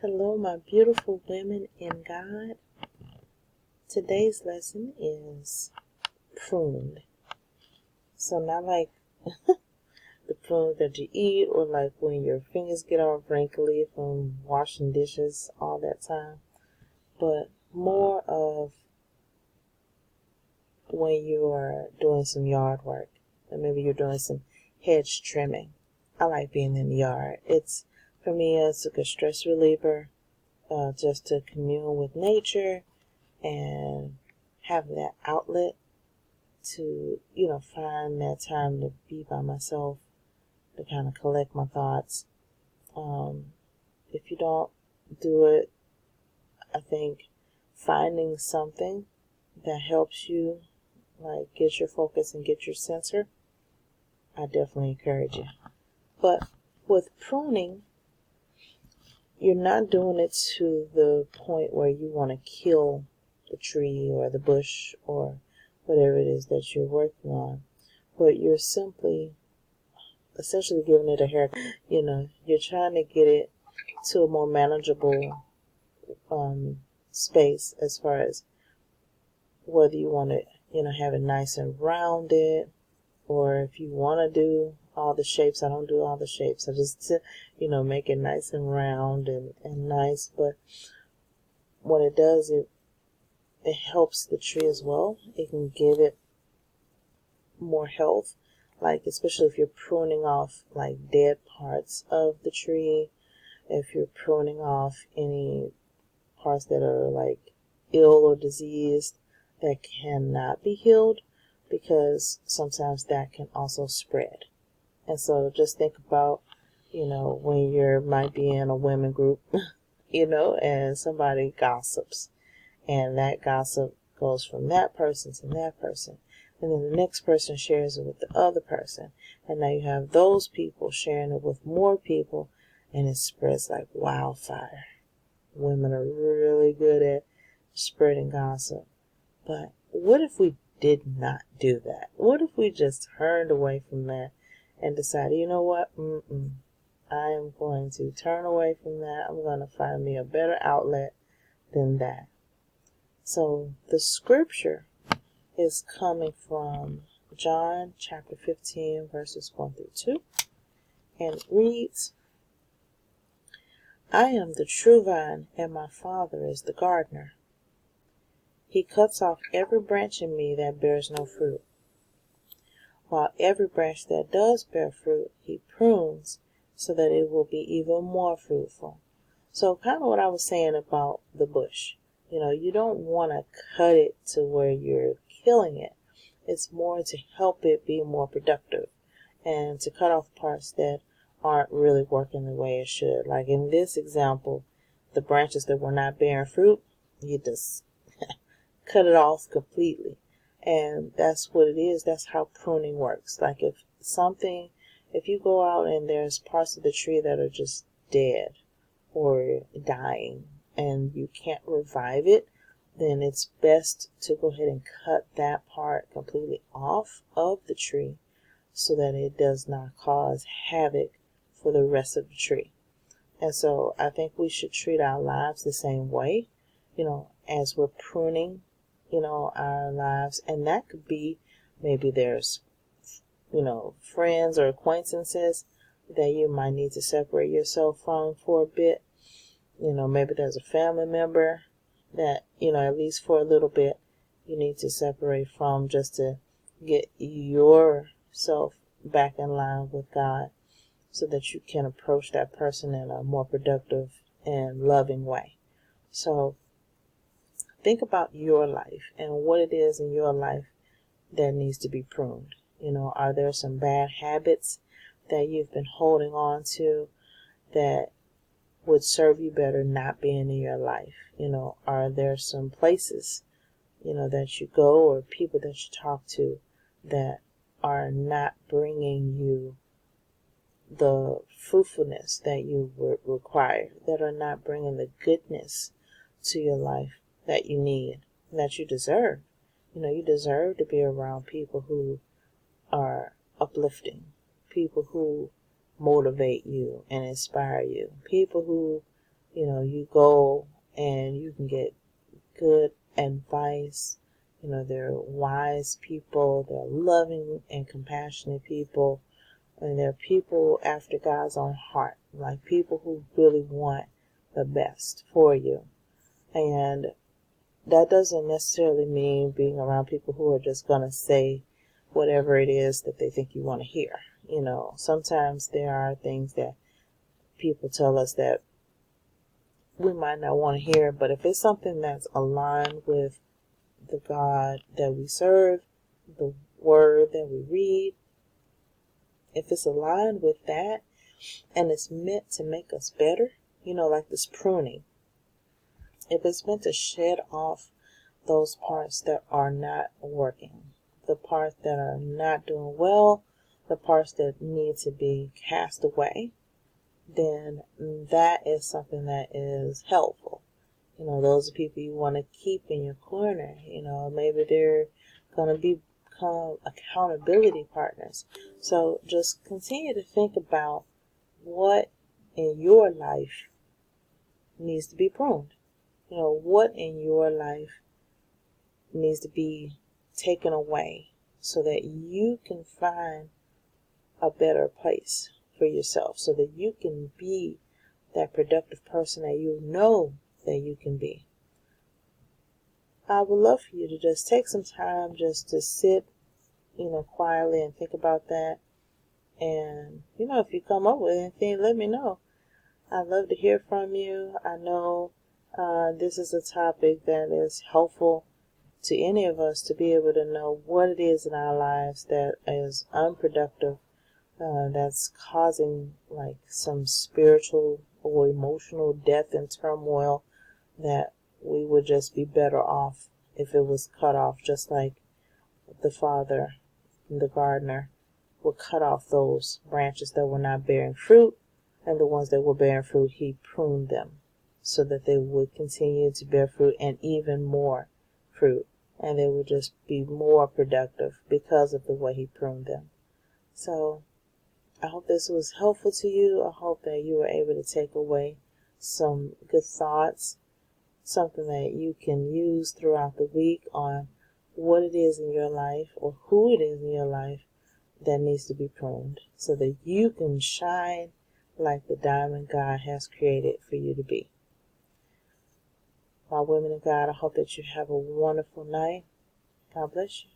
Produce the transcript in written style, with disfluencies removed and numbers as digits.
Hello, my beautiful women in God. Today's lesson is pruned. So, not like the prunes that you eat, or like when your fingers get all wrinkly from washing dishes all that time, but more of when you are doing some yard work, and maybe you're doing some hedge trimming. I like being in the yard. For me, it's a good stress reliever, just to commune with nature and have that outlet to, find that time to be by myself, to kind of collect my thoughts. If you don't do it, I think finding something that helps you, like, get your focus and get your sensor, I definitely encourage you. But with pruning, you're not doing it to the point where you want to kill the tree or the bush or whatever it is that you're working on, but you're simply essentially giving it a haircut. You're trying to get it to a more manageable space, as far as whether you want to have it nice and rounded, or if you want to do all the shapes. I don't do all the shapes. I just make it nice and round and nice. But what it does, it helps the tree as well. It can give it more health, like especially if you're pruning off like dead parts of the tree, if you're pruning off any parts that are like ill or diseased that cannot be healed, because sometimes that can also spread. And so just think about, when you might be in a women group, and somebody gossips, and that gossip goes from that person to that person, and then the next person shares it with the other person, and now you have those people sharing it with more people, and it spreads like wildfire. Women are really good at spreading gossip. But what if we did not do that? What if we just turned away from that and decided, you know what, I am going to turn away from that. I'm going to find me a better outlet than that. So the scripture is coming from John chapter 15, verses 1 through 2. And it reads, I am the true vine, and my Father is the gardener. He cuts off every branch in me that bears no fruit, while every branch that does bear fruit, he prunes so that it will be even more fruitful. So kind of what I was saying about the bush. You don't want to cut it to where you're killing it. It's more to help it be more productive and to cut off parts that aren't really working the way it should. Like in this example, the branches that were not bearing fruit, you just cut it off completely. And that's what it is. That's how pruning works. Like if you go out and there's parts of the tree that are just dead or dying and you can't revive it, then it's best to go ahead and cut that part completely off of the tree so that it does not cause havoc for the rest of the tree. And so I think we should treat our lives the same way, as we're pruning, our lives. And that could be, maybe there's, friends or acquaintances that you might need to separate yourself from for a bit. Maybe there's a family member that, at least for a little bit, you need to separate from, just to get yourself back in line with God, so that you can approach that person in a more productive and loving way. So think about your life and what it is in your life that needs to be pruned. Are there some bad habits that you've been holding on to that would serve you better not being in your life? Are there some places, that you go, or people that you talk to, that are not bringing you the fruitfulness that you would require, that are not bringing the goodness to your life that you need, that you deserve? You deserve to be around people who are uplifting, people who motivate you and inspire you, people who You go and you can get good advice. They're wise people, they're loving and compassionate people, and they're people after God's own heart, like people who really want the best for you. And that doesn't necessarily mean being around people who are just going to say whatever it is that they think you want to hear. Sometimes there are things that people tell us that we might not want to hear, but if it's something that's aligned with the God that we serve, the word that we read, if it's aligned with that and it's meant to make us better, like this pruning, if it's meant to shed off those parts that are not working, the parts that are not doing well, the parts that need to be cast away, then that is something that is helpful. Those are people you want to keep in your corner. Maybe they're going to become accountability partners. So just continue to think about what in your life needs to be pruned. What in your life needs to be taken away so that you can find a better place for yourself, so that you can be that productive person that you know that you can be. I would love for you to just take some time just to sit, quietly and think about that. And, if you come up with anything, let me know. I'd love to hear from you. I know this is a topic that is helpful to any of us to be able to know what it is in our lives that is unproductive, that's causing like some spiritual or emotional death and turmoil, that we would just be better off if it was cut off, just like the Father, the gardener, would cut off those branches that were not bearing fruit, and the ones that were bearing fruit, he pruned them so that they would continue to bear fruit and even more fruit, and they would just be more productive because of the way he pruned them. So I hope this was helpful to you. I hope that you were able to take away some good thoughts, something that you can use throughout the week on what it is in your life or who it is in your life that needs to be pruned so that you can shine like the diamond God has created for you to be. My women of God, I hope that you have a wonderful night. God bless you.